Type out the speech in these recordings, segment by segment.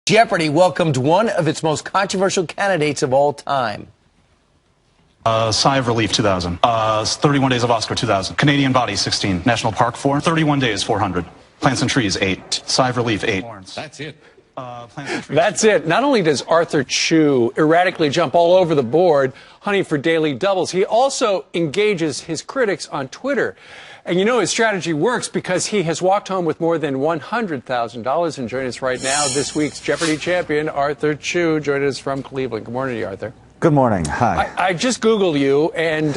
Jeopardy welcomed one of its most controversial candidates of all time. Sigh of Relief, 2000. 31 Days of Oscar, 2000. Canadian Body, 16. National Park, 4. 31 Days, 400. Plants and Trees, 8. Sigh of Relief, 8. That's it. That's it. Not only does Arthur Chu erratically jump all over the board, hunting for daily doubles, he also engages his critics on Twitter. And you know his strategy works because he has walked home with more than $100,000. And joining us right now, this week's Jeopardy champion, Arthur Chu, joining us from Cleveland. Good morning to you, Arthur. Good morning. Hi. I just Googled you, and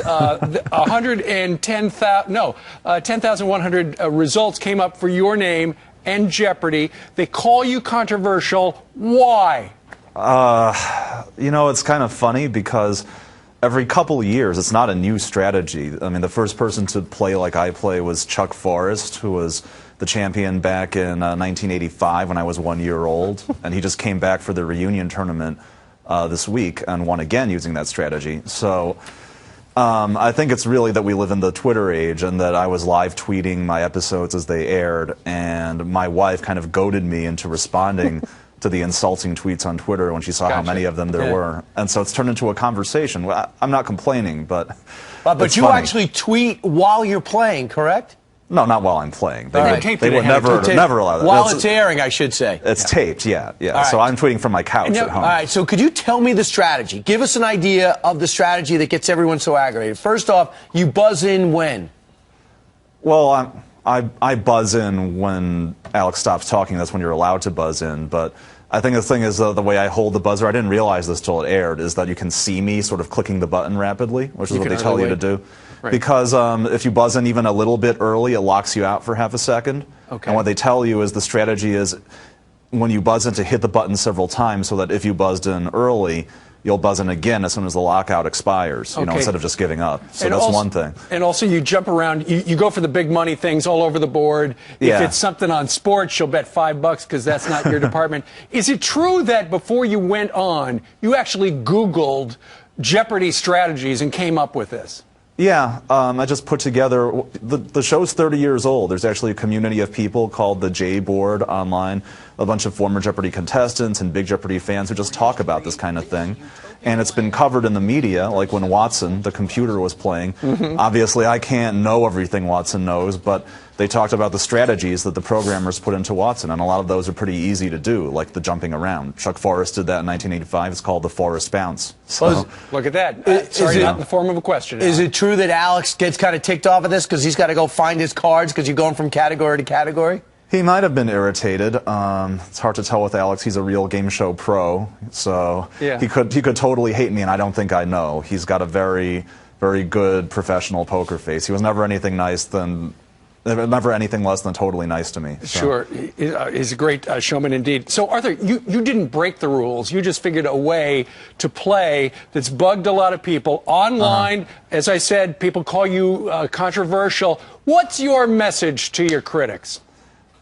10,100 results came up for your name and Jeopardy. They call you controversial. Why? You know, it's kind of funny because every couple of years, it's not a new strategy. I mean, the first person to play like I play was Chuck Forrest, who was the champion back in 1985 when I was 1 year old. And he just came back for the reunion tournament this week and won again using that strategy. So I think it's really that we live in the Twitter age and that I was live tweeting my episodes as they aired, and my wife kind of goaded me into responding to the insulting tweets on Twitter when she saw how many of them there were. And so it's turned into a conversation. Well, I'm not complaining, but you funny. Actually tweet while you're playing, correct? No, not while I'm playing. They would never allow that. While it's airing, I should say. It's taped, yeah. Right. So I'm tweeting from my couch at home. All right, so could you tell me the strategy? Give us an idea of the strategy that gets everyone so aggravated. First off, you buzz in when? Well, I buzz in when Alex stops talking. That's when you're allowed to buzz in. But I think the thing is the way I hold the buzzer, I didn't realize this till it aired, is that you can see me sort of clicking the button rapidly, which is what they tell you to do. Right. Because if you buzz in even a little bit early, it locks you out for half a second. Okay. And what they tell you is the strategy is when you buzz in to hit the button several times so that if you buzzed in early, you'll buzz in again as soon as the lockout expires, you know, instead of just giving up. So that's one thing. And also you jump around, you go for the big money things all over the board. Yeah. If it's something on sports, you'll bet $5 because that's not your department. Is it true that before you went on, you actually Googled Jeopardy strategies and came up with this? Yeah, I just put together, the show's 30 years old. There's actually a community of people called the J Board online, a bunch of former Jeopardy contestants and big Jeopardy fans who just talk about this kind of thing. And it's been covered in the media, like when Watson, the computer, was playing. Obviously, I can't know everything Watson knows, but they talked about the strategies that the programmers put into Watson, and a lot of those are pretty easy to do, like the jumping around. Chuck Forrest did that in 1985. It's called the Forrest Bounce. So, look at that. Sorry, not in the form of a question. Is it true that Alex gets kind of ticked off at this because he's got to go find his cards because you're going from category to category? He might have been irritated. It's hard to tell with Alex. He's a real game show pro, so he could totally hate me, and I don't think I know. He's got a very, very good professional poker face. He was never anything less than totally nice to me. So. Sure. He's a great showman indeed. So, Arthur, you didn't break the rules. You just figured a way to play that's bugged a lot of people. Online, as I said, people call you controversial. What's your message to your critics?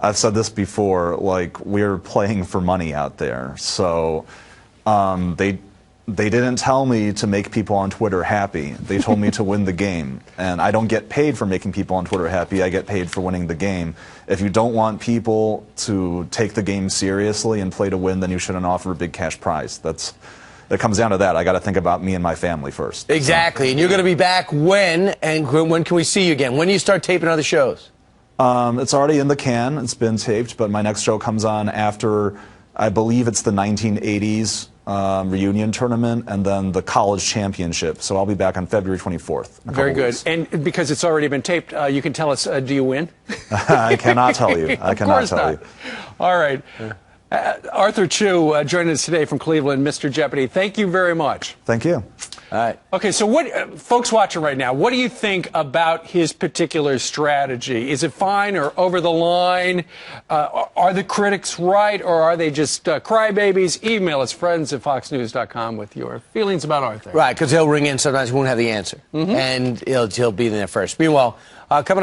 I've said this before, like, we're playing for money out there. So they didn't tell me to make people on Twitter happy. They told me to win the game. And I don't get paid for making people on Twitter happy. I get paid for winning the game. If you don't want people to take the game seriously and play to win, then you shouldn't offer a big cash prize. It comes down to that. I got to think about me and my family first. Exactly. So. And you're going to be back when, and when can we see you again? When do you start taping other shows? It's already in the can. It's been taped, but my next show comes on after, I believe it's the 1980s reunion tournament and then the college championship. So I'll be back on February 24th. Very good. And because it's already been taped, you can tell us, do you win? I cannot tell you. I cannot tell you. All right. Arthur Chu joining us today from Cleveland, Mr. Jeopardy. Thank you very much. Thank you. All right. Okay, so what, folks watching right now, what do you think about his particular strategy? Is it fine or over the line? Are the critics right, or are they just crybabies? Email us, friends@foxnews.com, with your feelings about Arthur. Right, because he'll ring in sometimes, he won't have the answer. And he'll be there first. Meanwhile, coming up.